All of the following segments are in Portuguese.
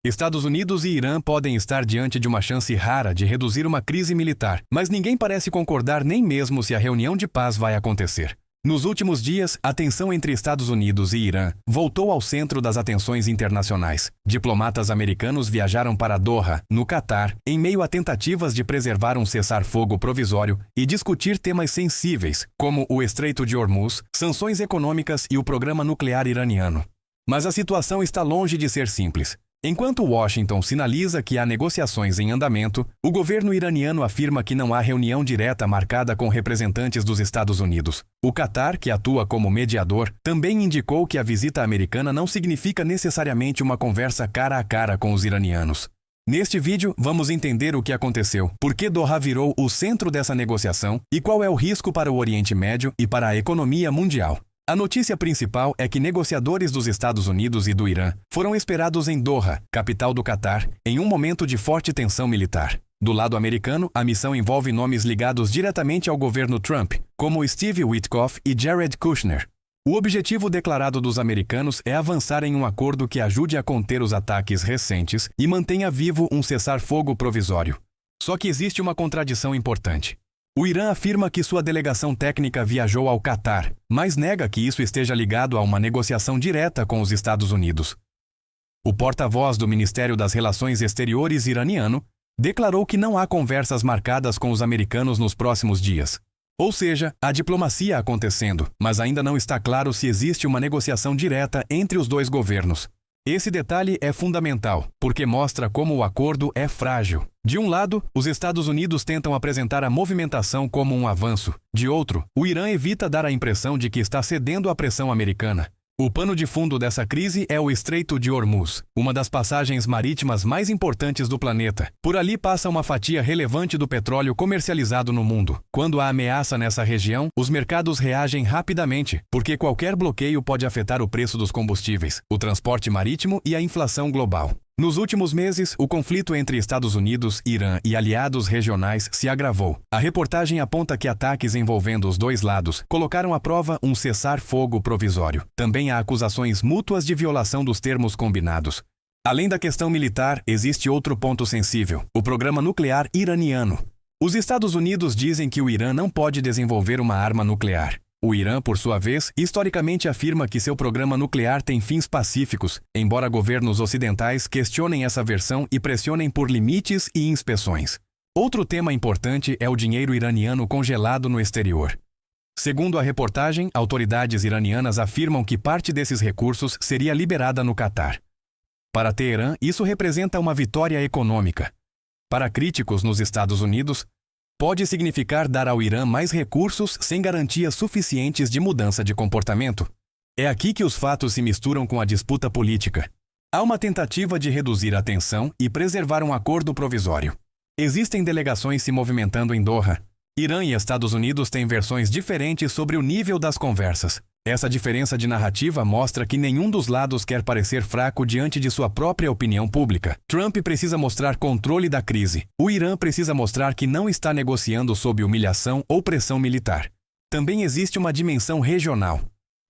Estados Unidos e Irã podem estar diante de uma chance rara de reduzir uma crise militar, mas ninguém parece concordar nem mesmo se a reunião de paz vai acontecer. Nos últimos dias, a tensão entre Estados Unidos e Irã voltou ao centro das atenções internacionais. Diplomatas americanos viajaram para Doha, no Catar, em meio a tentativas de preservar um cessar-fogo provisório e discutir temas sensíveis, como o Estreito de Hormuz, sanções econômicas e o programa nuclear iraniano. Mas a situação está longe de ser simples. Enquanto Washington sinaliza que há negociações em andamento, o governo iraniano afirma que não há reunião direta marcada com representantes dos Estados Unidos. O Catar, que atua como mediador, também indicou que a visita americana não significa necessariamente uma conversa cara a cara com os iranianos. Neste vídeo, vamos entender o que aconteceu, por que Doha virou o centro dessa negociação e qual é o risco para o Oriente Médio e para a economia mundial. A notícia principal é que negociadores dos Estados Unidos e do Irã foram esperados em Doha, capital do Catar, em um momento de forte tensão militar. Do lado americano, a missão envolve nomes ligados diretamente ao governo Trump, como Steve Witkoff e Jared Kushner. O objetivo declarado dos americanos é avançar em um acordo que ajude a conter os ataques recentes e mantenha vivo um cessar-fogo provisório. Só que existe uma contradição importante. O Irã afirma que sua delegação técnica viajou ao Catar, mas nega que isso esteja ligado a uma negociação direta com os Estados Unidos. O porta-voz do Ministério das Relações Exteriores iraniano declarou que não há conversas marcadas com os americanos nos próximos dias. Ou seja, há diplomacia acontecendo, mas ainda não está claro se existe uma negociação direta entre os dois governos. Esse detalhe é fundamental, porque mostra como o acordo é frágil. De um lado, os Estados Unidos tentam apresentar a movimentação como um avanço. De outro, o Irã evita dar a impressão de que está cedendo à pressão americana. O pano de fundo dessa crise é o Estreito de Hormuz, uma das passagens marítimas mais importantes do planeta. Por ali passa uma fatia relevante do petróleo comercializado no mundo. Quando há ameaça nessa região, os mercados reagem rapidamente, porque qualquer bloqueio pode afetar o preço dos combustíveis, o transporte marítimo e a inflação global. Nos últimos meses, o conflito entre Estados Unidos, Irã e aliados regionais se agravou. A reportagem aponta que ataques envolvendo os dois lados colocaram à prova um cessar-fogo provisório. Também há acusações mútuas de violação dos termos combinados. Além da questão militar, existe outro ponto sensível: o programa nuclear iraniano. Os Estados Unidos dizem que o Irã não pode desenvolver uma arma nuclear. O Irã, por sua vez, historicamente afirma que seu programa nuclear tem fins pacíficos, embora governos ocidentais questionem essa versão e pressionem por limites e inspeções. Outro tema importante é o dinheiro iraniano congelado no exterior. Segundo a reportagem, autoridades iranianas afirmam que parte desses recursos seria liberada no Catar. Para Teherã, isso representa uma vitória econômica. Para críticos nos Estados Unidos, pode significar dar ao Irã mais recursos sem garantias suficientes de mudança de comportamento. É aqui que os fatos se misturam com a disputa política. Há uma tentativa de reduzir a tensão e preservar um acordo provisório. Existem delegações se movimentando em Doha. Irã e Estados Unidos têm versões diferentes sobre o nível das conversas. Essa diferença de narrativa mostra que nenhum dos lados quer parecer fraco diante de sua própria opinião pública. Trump precisa mostrar controle da crise. O Irã precisa mostrar que não está negociando sob humilhação ou pressão militar. Também existe uma dimensão regional.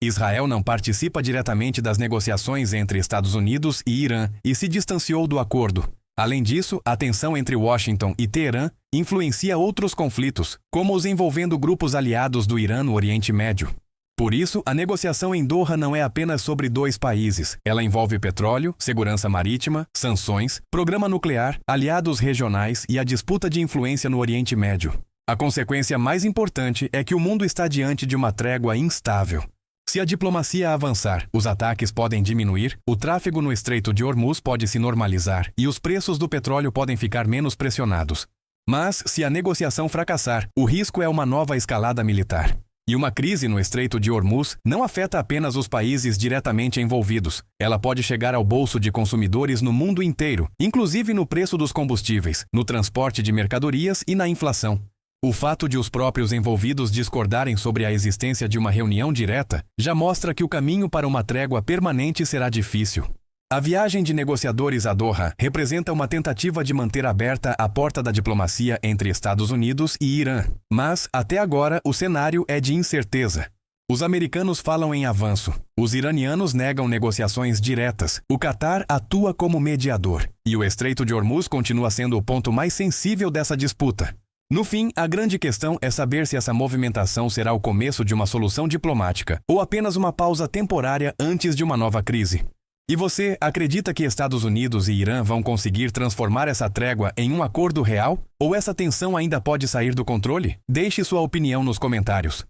Israel não participa diretamente das negociações entre Estados Unidos e Irã e se distanciou do acordo. Além disso, a tensão entre Washington e Teherã influencia outros conflitos, como os envolvendo grupos aliados do Irã no Oriente Médio. Por isso, a negociação em Doha não é apenas sobre dois países. Ela envolve petróleo, segurança marítima, sanções, programa nuclear, aliados regionais e a disputa de influência no Oriente Médio. A consequência mais importante é que o mundo está diante de uma trégua instável. Se a diplomacia avançar, os ataques podem diminuir, o tráfego no Estreito de Hormuz pode se normalizar e os preços do petróleo podem ficar menos pressionados. Mas, se a negociação fracassar, o risco é uma nova escalada militar. E uma crise no Estreito de Hormuz não afeta apenas os países diretamente envolvidos. Ela pode chegar ao bolso de consumidores no mundo inteiro, inclusive no preço dos combustíveis, no transporte de mercadorias e na inflação. O fato de os próprios envolvidos discordarem sobre a existência de uma reunião direta já mostra que o caminho para uma trégua permanente será difícil. A viagem de negociadores a Doha representa uma tentativa de manter aberta a porta da diplomacia entre Estados Unidos e Irã. Mas, até agora, o cenário é de incerteza. Os americanos falam em avanço. Os iranianos negam negociações diretas. O Catar atua como mediador. E o Estreito de Hormuz continua sendo o ponto mais sensível dessa disputa. No fim, a grande questão é saber se essa movimentação será o começo de uma solução diplomática ou apenas uma pausa temporária antes de uma nova crise. E você acredita que Estados Unidos e Irã vão conseguir transformar essa trégua em um acordo real? Ou essa tensão ainda pode sair do controle? Deixe sua opinião nos comentários.